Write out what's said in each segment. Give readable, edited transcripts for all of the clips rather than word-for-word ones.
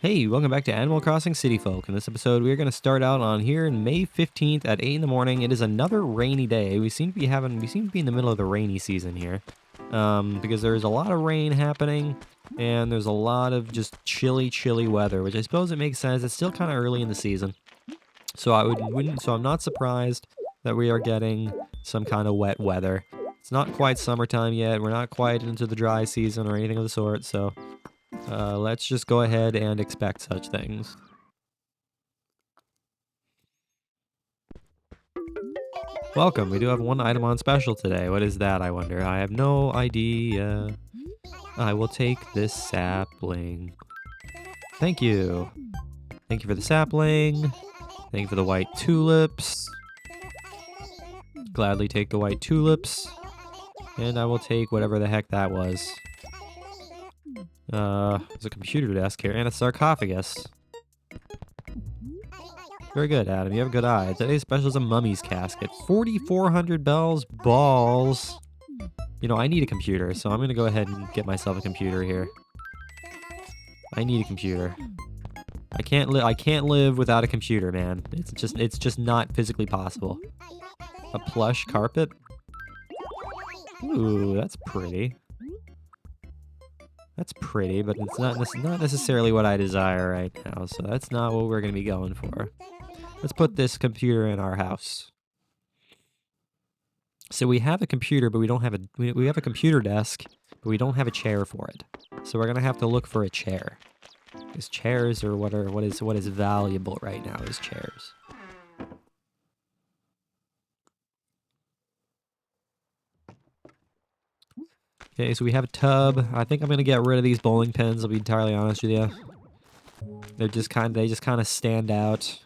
Hey, welcome back to Animal Crossing City Folk. In this episode, we're going to start out on here in May 15th at 8 in the morning. It is another rainy day. We seem to be in the middle of the rainy season here. Because there's a lot of rain happening, and there's a lot of just chilly weather, which I suppose it makes sense. It's still kind of early in the season. So I'm not surprised that we are getting some kind of wet weather. It's not quite summertime yet. We're not quite into the dry season or anything of the sort, so let's just go ahead and expect such things. Welcome. We do have one item on special today. What is that, I wonder? I have no idea. I will take this sapling. Thank you. Thank you for the sapling. Thank you for the white tulips. Gladly take the white tulips. And I will take whatever the heck that was. There's a computer desk here and a sarcophagus. Very good, Adam. You have a good eye. Today's special is a mummy's casket. 4,400 balls. You know, I need a computer, so I'm going to go ahead and get myself a computer here. I need a computer. I can't live without a computer, man. It's just not physically possible. A plush carpet? Ooh, that's pretty. That's pretty, but it's not necessarily what I desire right now, so that's not what we're going to be going for. Let's put this computer in our house. So we have a computer, but we don't have we have a computer desk, but we don't have a chair for it. So we're going to have to look for a chair. Because chairs are what is valuable right now is chairs. Okay, so we have a tub. I think I'm gonna get rid of these bowling pins. I'll be entirely honest with you. They just kind of stand out.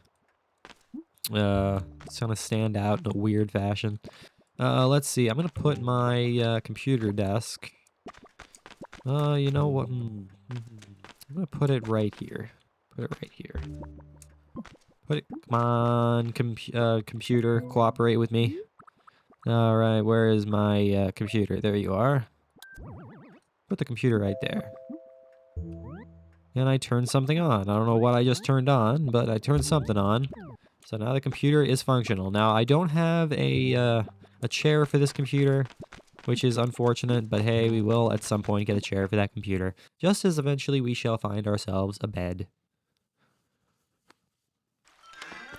It's kind of stand out in a weird fashion. Let's see. I'm gonna put my computer desk. You know what? I'm gonna put it right here. Put it right here. Put it. Come on, computer, cooperate with me. All right, where is my computer? There you are. Put the computer right there. And I turned something on. I don't know what I just turned on, but I turned something on. So now the computer is functional. Now, I don't have a chair for this computer, which is unfortunate, but hey, we will at some point get a chair for that computer, just as eventually we shall find ourselves a bed.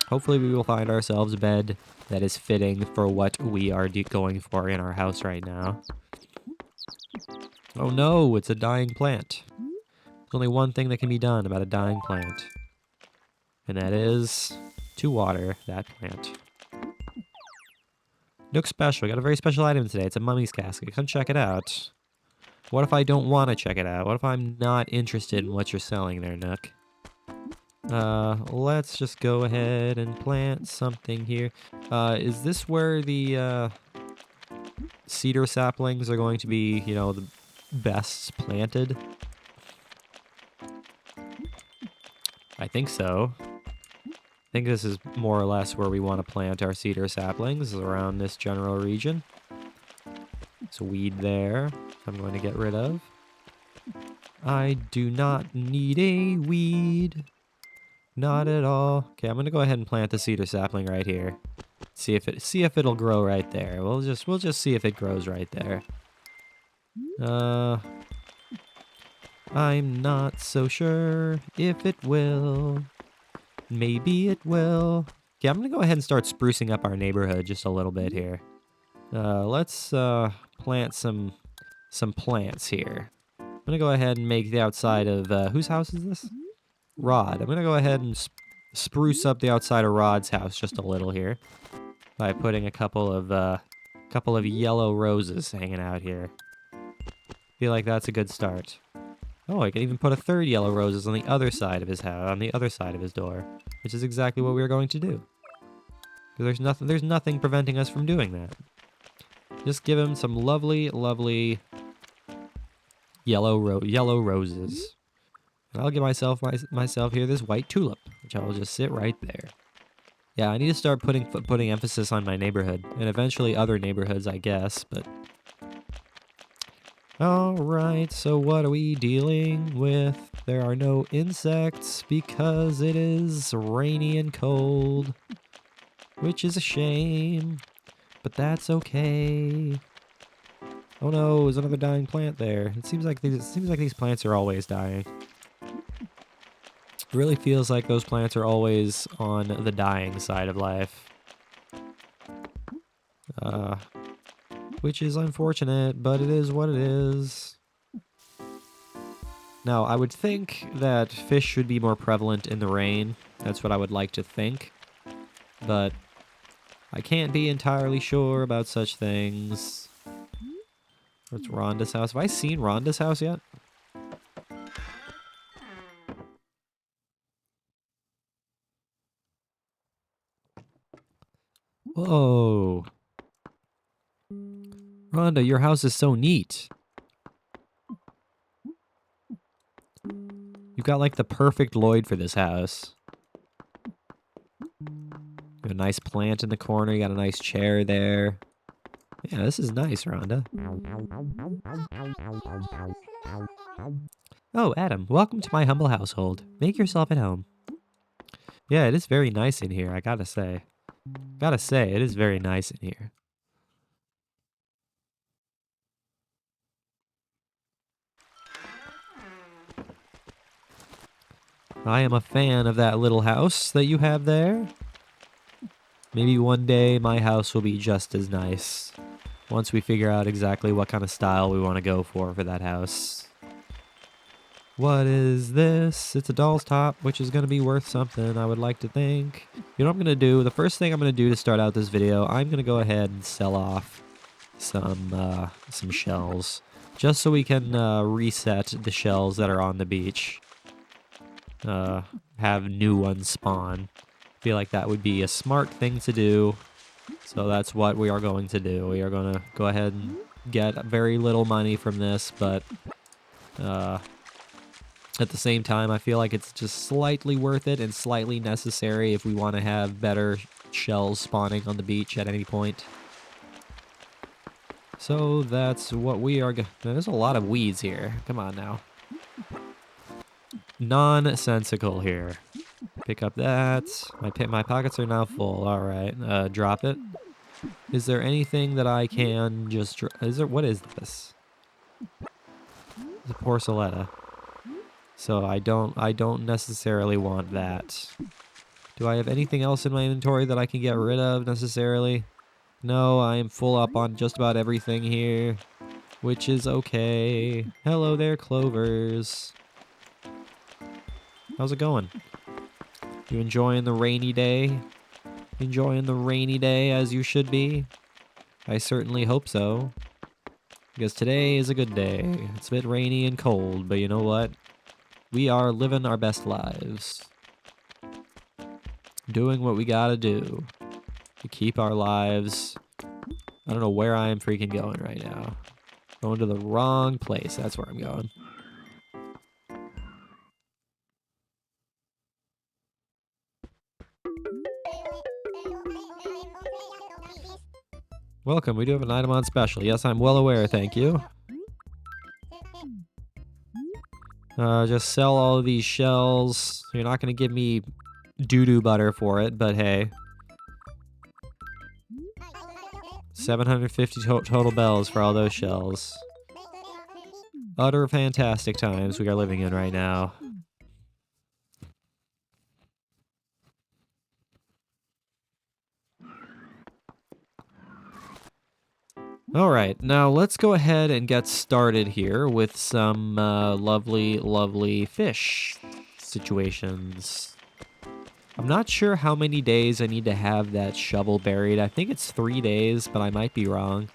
Hopefully we will find ourselves a bed that is fitting for what we are going for in our house right now. Oh no, it's a dying plant. There's only one thing that can be done about a dying plant. And that is to water that plant. Nook special. We got a very special item today. It's a mummy's casket. Come check it out. What if I don't want to check it out? What if I'm not interested in what you're selling there, Nook? Let's just go ahead and plant something here. Is this where the cedar saplings are going to be, you know, the best planted? I think so. I think this is more or less where we want to plant our cedar saplings, around this general region. There's a weed there I'm going to get rid of. I do not need a weed. Not at all. Okay, I'm going to go ahead and plant the cedar sapling right here. See if it'll grow right there. We'll just see if it grows right there. I'm not so sure if it will. Maybe it will. Okay, I'm gonna go ahead and start sprucing up our neighborhood just a little bit here. Let's plant some plants here. I'm gonna go ahead and make the outside of whose house is this? Rod. I'm gonna go ahead and spruce up the outside of Rod's house just a little here by putting a couple of yellow roses hanging out here. Feel like that's a good start. Oh, I can even put a third yellow roses on the other side of his house, on the other side of his door, which is exactly what we were going to do. Because there's nothing preventing us from doing that. Just give him some lovely yellow roses. And I'll give myself here this white tulip, which I will just sit right there. Yeah, I need to start putting emphasis on my neighborhood, and eventually other neighborhoods, I guess, but Alright, so what are we dealing with? There are no insects because it is rainy and cold, which is a shame, but that's okay. Oh no, there's another dying plant there. It seems like these plants are always dying. It really feels like those plants are always on the dying side of life. Which is unfortunate, but it is what it is. Now, I would think that fish should be more prevalent in the rain. That's what I would like to think. But I can't be entirely sure about such things. What's Rhonda's house? Have I seen Rhonda's house yet? Whoa. Rhonda, your house is so neat. You've got like the perfect Lloyd for this house. You have a nice plant in the corner. You got a nice chair there. Yeah, this is nice, Rhonda. Oh, Adam, welcome to my humble household. Make yourself at home. Yeah, it is very nice in here, I gotta say. Gotta say, it is very nice in here. I am a fan of that little house that you have there. Maybe one day my house will be just as nice. Once we figure out exactly what kind of style we want to go for that house. What is this? It's a doll's top, which is going to be worth something, I would like to think. You know what I'm going to do? The first thing I'm going to do to start out this video, I'm going to go ahead and sell off some shells. Just so we can reset the shells that are on the beach. Have new ones spawn. Feel like that would be a smart thing to do. So that's what we are going to do. We are going to go ahead and get very little money from this, but at the same time, I feel like it's just slightly worth it and slightly necessary if we want to have better shells spawning on the beach at any point. So that's what we are going to... There's a lot of weeds here. Come on now. Nonsensical here. Pick up that. My pockets are now full. All right. Drop it. Is there anything that I can just... What is this? It's a porceletta. So I don't necessarily want that. Do I have anything else in my inventory that I can get rid of necessarily? No, I am full up on just about everything here, which is okay. Hello there, clovers. How's it going? You enjoying the rainy day? Enjoying the rainy day as you should be? I certainly hope so. Because today is a good day. It's a bit rainy and cold, but you know what? We are living our best lives. Doing what we gotta do to keep our lives. I don't know where I am freaking going right now. Going to the wrong place. That's where I'm going. Welcome. We do have an item on special. Yes, I'm well aware. Thank you. Just sell all of these shells. You're not going to give me doo-doo butter for it, but hey. 750 total bells for all those shells. Utter fantastic times we are living in right now. Alright, now let's go ahead and get started here with some lovely, lovely fish situations. I'm not sure how many days I need to have that shovel buried. I think it's 3 days, but I might be wrong.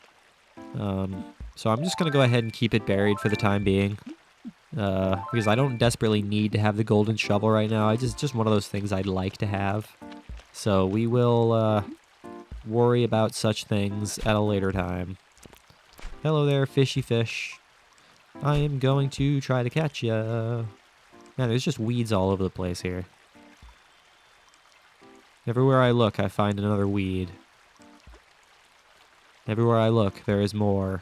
So I'm just going to go ahead and keep it buried for the time being. Because I don't desperately need to have the golden shovel right now. It's just one of those things I'd like to have. So we will worry about such things at a later time. Hello there, fishy fish. I am going to try to catch ya. Man, there's just weeds all over the place here. Everywhere I look, I find another weed. Everywhere I look, there is more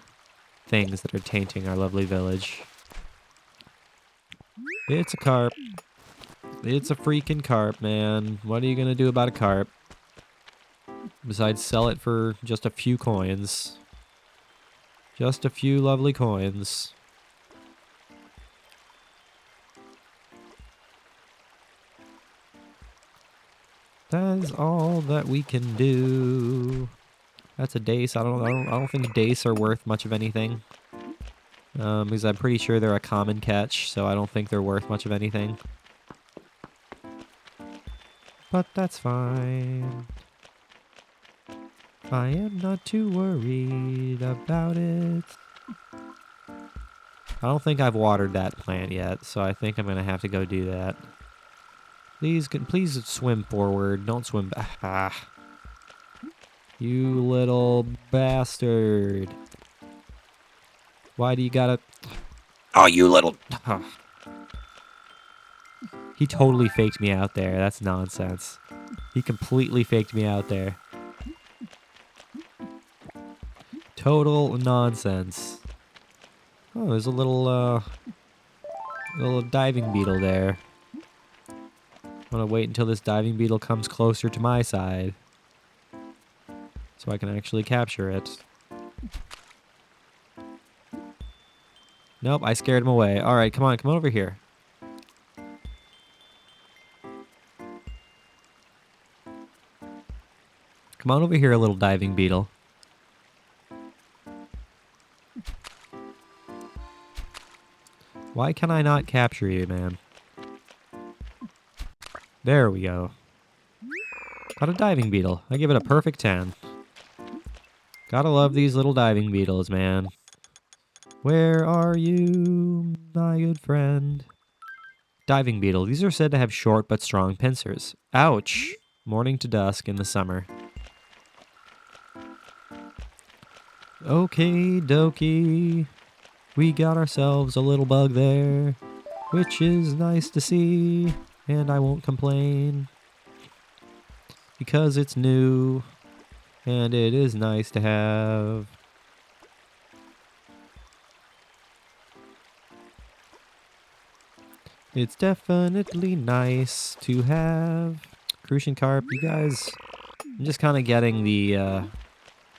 things that are tainting our lovely village. It's a carp. It's a freaking carp, man. What are you gonna do about a carp? Besides sell it for just a few coins. Just a few lovely coins. That is all that we can do. That's a dace. I don't think dace are worth much of anything. Because I'm pretty sure they're a common catch, so I don't think they're worth much of anything. But that's fine. I am not too worried about it. I don't think I've watered that plant yet, so I think I'm gonna have to go do that. Please swim forward. Don't swim back. Ah. You little bastard. Why do you gotta... Oh, you little... He totally faked me out there. That's nonsense. He completely faked me out there. Total nonsense. Oh, there's a little diving beetle there. I'm gonna wait until this diving beetle comes closer to my side, so I can actually capture it. Nope, I scared him away. Alright, come on over here. Come on over here, little diving beetle. Why can I not capture you, man? There we go. Got a diving beetle. I give it a perfect 10. Gotta love these little diving beetles, man. Where are you, my good friend? Diving beetle. These are said to have short but strong pincers. Ouch! Morning to dusk in the summer. Okay, dokie. We got ourselves a little bug there, which is nice to see, and I won't complain. Because it's new, and it is nice to have. It's definitely nice to have. Crucian carp, you guys, I'm just kind of getting the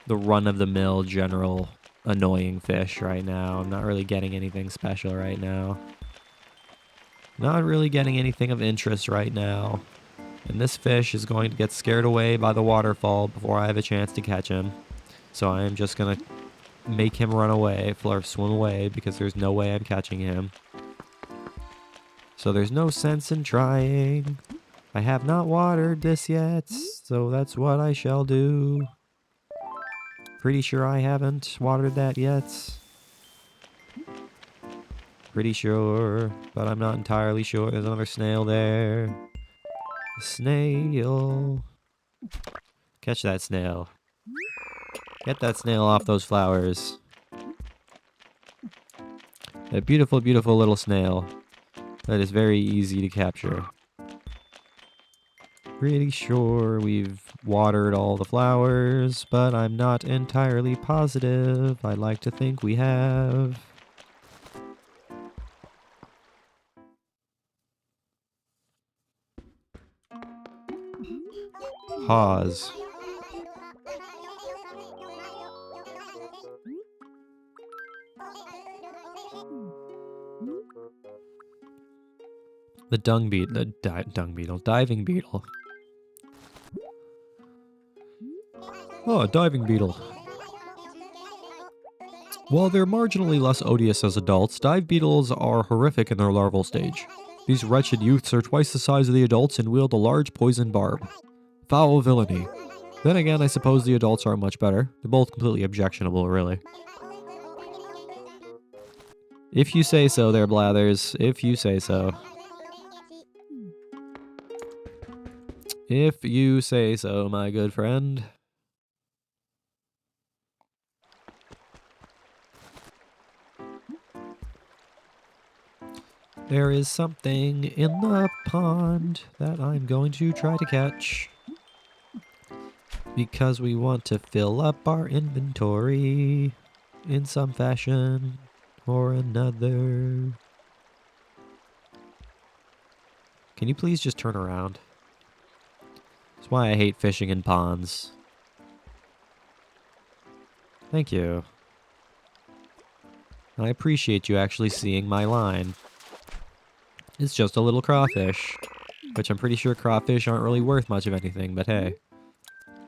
run-of-the-mill general annoying fish right now. I'm not really getting anything special right now. Not really getting anything of interest right now. And this fish is going to get scared away by the waterfall before I have a chance to catch him. So I am just going to make him run away, or swim away, because there's no way I'm catching him. So there's no sense in trying. I have not watered this yet, so that's what I shall do. Pretty sure I haven't watered that yet. Pretty sure, but I'm not entirely sure. There's another snail there. Snail. Catch that snail. Get that snail off those flowers. A beautiful, beautiful little snail that is very easy to capture. Pretty sure we've watered all the flowers, but I'm not entirely positive. I'd like to think we have. Pause. The diving beetle. Oh, a diving beetle. While they're marginally less odious as adults, dive beetles are horrific in their larval stage. These wretched youths are twice the size of the adults and wield a large poison barb. Foul villainy. Then again, I suppose the adults are much better. They're both completely objectionable, really. If you say so there, Blathers. If you say so. If you say so, my good friend. There is something in the pond that I'm going to try to catch. Because we want to fill up our inventory. in some fashion or another. Can you please just turn around? That's why I hate fishing in ponds. Thank you. I appreciate you actually seeing my line. It's just a little crawfish, which I'm pretty sure crawfish aren't really worth much of anything, but hey.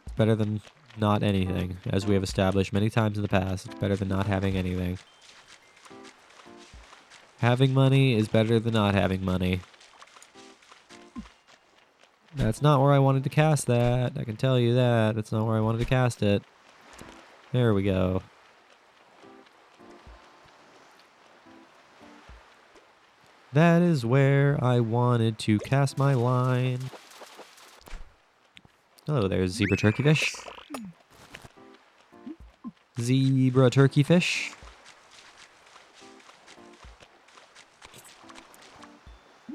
It's better than not anything, as we have established many times in the past. It's better than not having anything. Having money is better than not having money. That's not where I wanted to cast that. I can tell you that. That's not where I wanted to cast it. There we go. That is where I wanted to cast my line. Hello there, zebra turkeyfish. Zebra turkeyfish.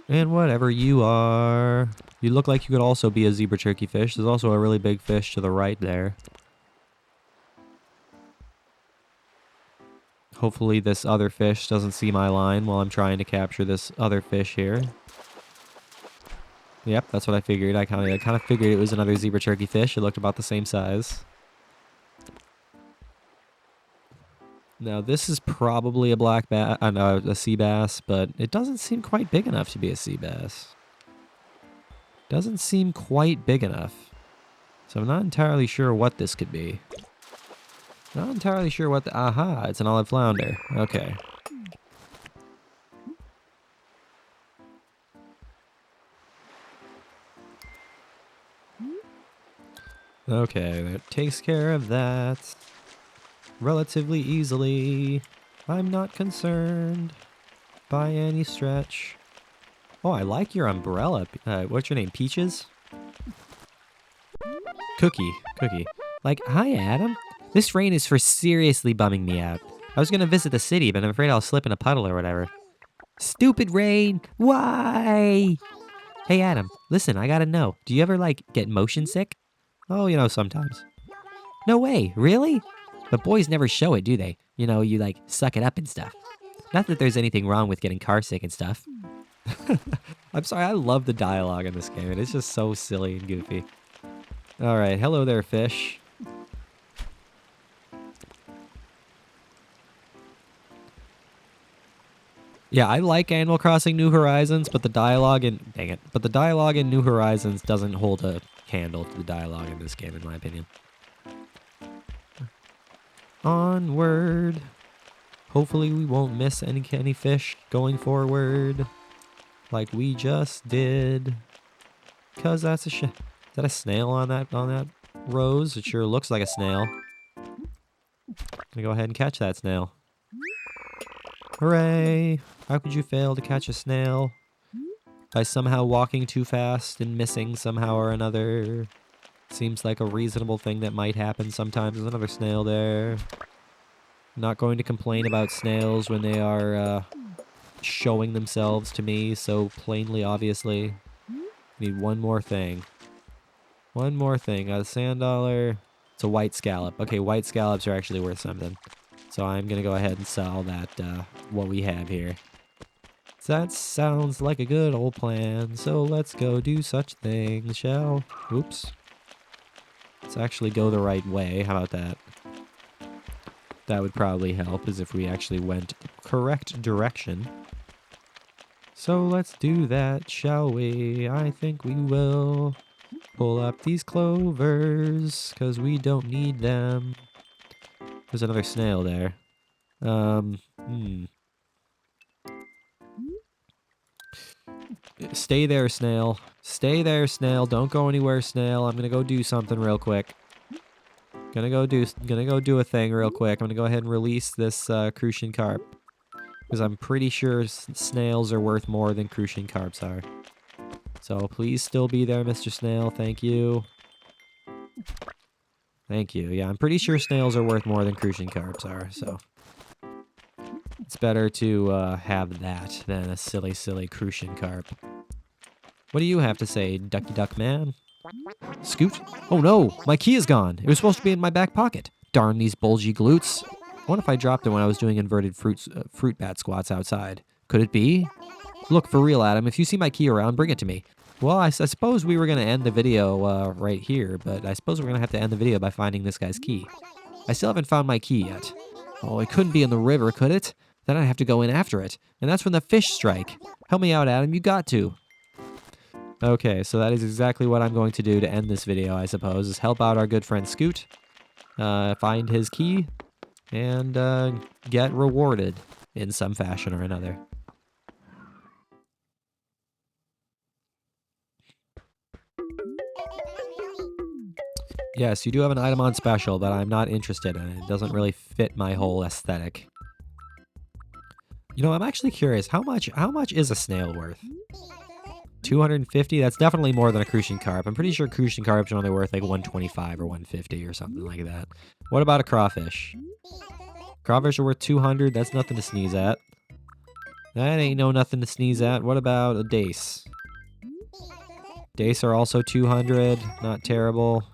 And whatever you are. You look like you could also be a zebra turkeyfish. There's also a really big fish to the right there. Hopefully this other fish doesn't see my line while I'm trying to capture this other fish here. Yep, that's what I figured. I kind of figured it was another zebra turkeyfish. It looked about the same size. Now this is probably a black bass, a sea bass, but it doesn't seem quite big enough to be a sea bass. Doesn't seem quite big enough. So I'm not entirely sure what this could be. Not entirely sure what the... Aha, it's an olive flounder. Okay. Okay, that takes care of that. Relatively easily. I'm not concerned by any stretch. Oh, I like your umbrella. What's your name? Peaches? Cookie. Like, hi, Adam. This rain is for seriously bumming me out. I was gonna visit the city, but I'm afraid I'll slip in a puddle or whatever. Stupid rain! Why? Hey, Adam, listen, I gotta know. Do you ever, like, get motion sick? Oh, you know, sometimes. No way, really? But boys never show it, do they? You know, you, like, suck it up and stuff. Not that there's anything wrong with getting car sick and stuff. I'm sorry, I love the dialogue in this game. It's just so silly and goofy. Alright, hello there, fish. Yeah, I like Animal Crossing New Horizons, but the dialogue in... Dang it. But the dialogue in New Horizons doesn't hold a candle to the dialogue in this game, in my opinion. Onward. Hopefully we won't miss any fish going forward. Like we just did. Cause that's a is that a snail on that rose? It sure looks like a snail. Gonna go ahead and catch that snail. Hooray! How could you fail to catch a snail? By somehow walking too fast and missing somehow or another. Seems like a reasonable thing that might happen sometimes. There's another snail there. Not going to complain about snails when they are showing themselves to me so plainly, obviously. Need one more thing. One more thing. Got a sand dollar. It's a white scallop. Okay, white scallops are actually worth something. So I'm going to go ahead and sell that, what we have here. That sounds like a good old plan. So let's go do such things, shall? Oops. Let's actually go the right way. How about that? That would probably help, as if we actually went correct direction. So let's do that, shall we? I think we will. Pull up these clovers, because we don't need them. There's another snail there. Stay there, snail. Stay there, snail. Don't go anywhere, snail. I'm gonna go do something real quick. Gonna go do a thing real quick. I'm gonna go ahead and release this crucian carp. Because I'm pretty sure snails are worth more than crucian carps are. So please still be there, Mr. Snail. Thank you. Thank you. Yeah, I'm pretty sure snails are worth more than crucian carps are, so... It's better to have that than a silly, silly crucian carp. What do you have to say, Ducky Duck Man? Scoot? Oh no, my key is gone. It was supposed to be in my back pocket. Darn these bulgy glutes. What if I dropped it when I was doing inverted fruit bat squats outside? Could it be? Look, for real, Adam, if you see my key around, bring it to me. Well, I suppose we were going to end the video right here, but I suppose we're going to have to end the video by finding this guy's key. I still haven't found my key yet. Oh, it couldn't be in the river, could it? Then I'd have to go in after it. And that's when the fish strike. Help me out, Adam. You got to. Okay, so that is exactly what I'm going to do to end this video, I suppose, is help out our good friend Scoot, find his key, and get rewarded in some fashion or another. Yes, you do have an item on special, but I'm not interested in it. It doesn't really fit my whole aesthetic. You know, I'm actually curious, how much is a snail worth? 250? That's definitely more than a crucian carp. I'm pretty sure crucian carps are only worth like 125 or 150 or something like that. What about a crawfish? Crawfish are worth 200. That's nothing to sneeze at. That ain't nothing to sneeze at. What about a dace? Dace are also 200. Not terrible.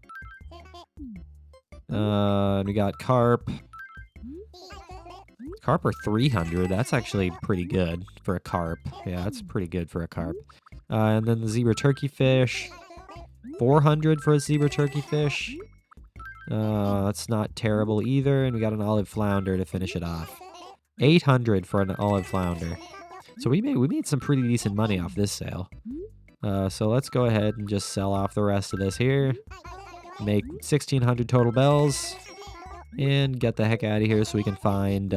We got carp. Carp are 300. That's actually pretty good for a carp. Yeah, that's pretty good for a carp. And then the zebra turkey fish. 400 for a zebra turkey fish. That's not terrible either. And we got an olive flounder to finish it off. 800 for an olive flounder. So we made some pretty decent money off this sale. So let's go ahead and just sell off the rest of this here. Make 1,600 total bells. And get the heck out of here so we can find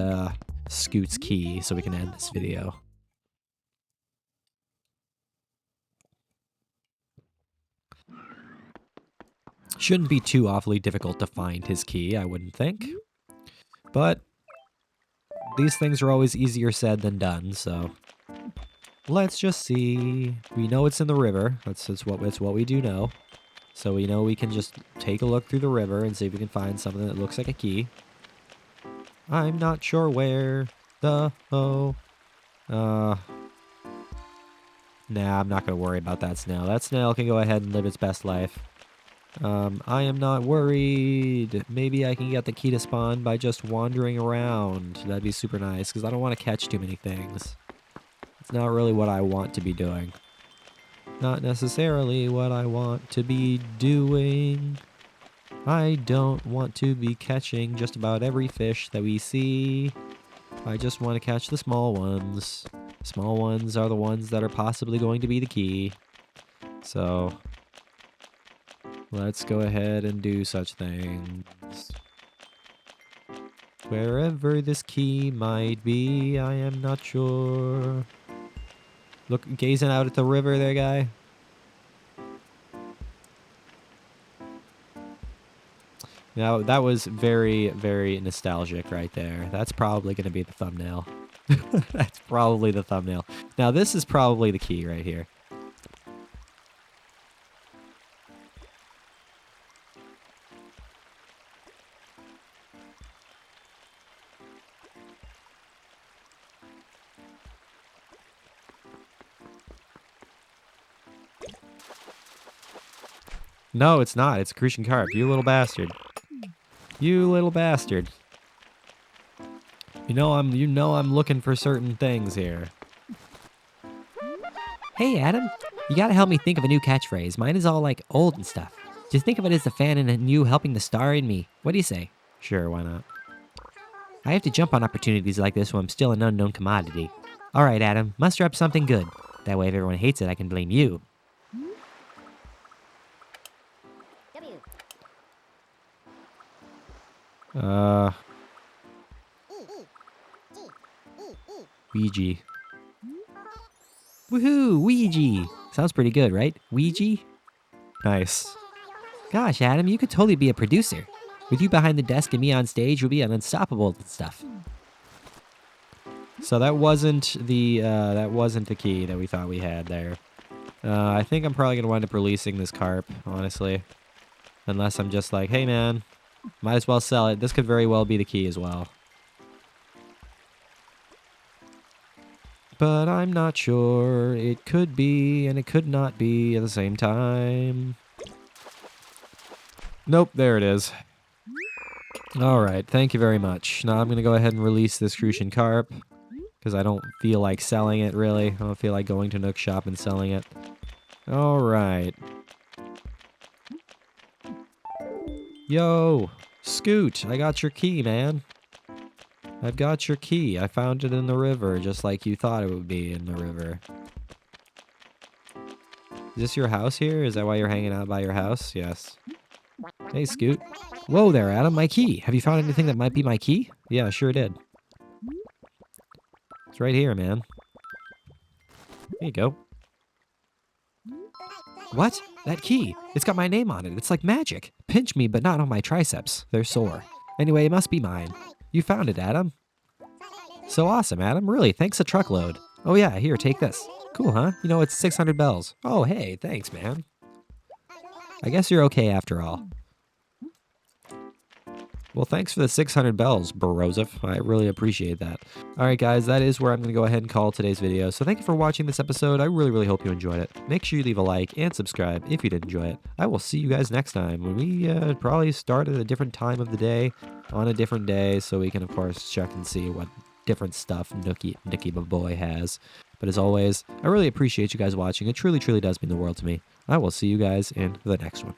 Scoot's key so we can end this video. Shouldn't be too awfully difficult to find his key, I wouldn't think. But these things are always easier said than done, so let's just see. We know it's in the river. It's what we do know. So we know we can just take a look through the river and see if we can find something that looks like a key. I'm not sure where. Nah, I'm not going to worry about that snail. That snail can go ahead and live its best life. I am not worried. Maybe I can get the key to spawn by just wandering around. That'd be super nice, because I don't want to catch too many things. It's not really what I want to be doing. Not necessarily what I want to be doing. I don't want to be catching just about every fish that we see. I just want to catch the small ones. Small ones are the ones that are possibly going to be the key. So let's go ahead and do such things. Wherever this key might be, I am not sure. Look, gazing out at the river there, guy. Now, that was very, very nostalgic right there. That's probably going to be the thumbnail. That's probably the thumbnail. Now, this is probably the key right here. No, it's not. It's a crucian carp. You little bastard. You little bastard. You know I'm looking for certain things here. Hey, Adam. You gotta help me think of a new catchphrase. Mine is all like old and stuff. Just think of it as a fan and you helping the star in me. What do you say? Sure, why not? I have to jump on opportunities like this when I'm still an unknown commodity. All right, Adam. Muster up something good. That way if everyone hates it, I can blame you. Ouija. Woohoo! Ouija! Sounds pretty good, right? Ouija? Nice. Gosh, Adam, you could totally be a producer. With you behind the desk and me on stage, you'll be an unstoppable stuff. So that wasn't the key that we thought we had there. I think I'm probably gonna wind up releasing this carp, honestly. Unless I'm just like, hey man, might as well sell it. This could very well be the key as well. But I'm not sure. It could be, and it could not be at the same time. Nope, there it is. All right, thank you very much. Now I'm going to go ahead and release this Crucian Carp because I don't feel like selling it, really. I don't feel like going to Nook Shop and selling it. All right. Yo, Scoot, I got your key, man. I've got your key. I found it in the river, just like you thought it would be in the river. Is this your house here? Is that why you're hanging out by your house? Yes. Hey, Scoot. Whoa there, Adam. My key. Have you found anything that might be my key? Yeah, I sure did. It's right here, man. There you go. What? That key. It's got my name on it. It's like magic. Pinch me, but not on my triceps. They're sore. Anyway, it must be mine. You found it, Adam. So awesome, Adam. Really, thanks a truckload. Oh yeah, here, take this. Cool, huh? You know, it's 600 bells. Oh, hey, thanks, man. I guess you're okay after all. Well, thanks for the 600 bells, Borozov. I really appreciate that. All right, guys, that is where I'm going to go ahead and call today's video. So thank you for watching this episode. I really, really hope you enjoyed it. Make sure you leave a like and subscribe if you did enjoy it. I will see you guys next time when we probably start at a different time of the day on a different day so we can, of course, check and see what different stuff Nookie Boy has. But as always, I really appreciate you guys watching. It truly, truly does mean the world to me. I will see you guys in the next one.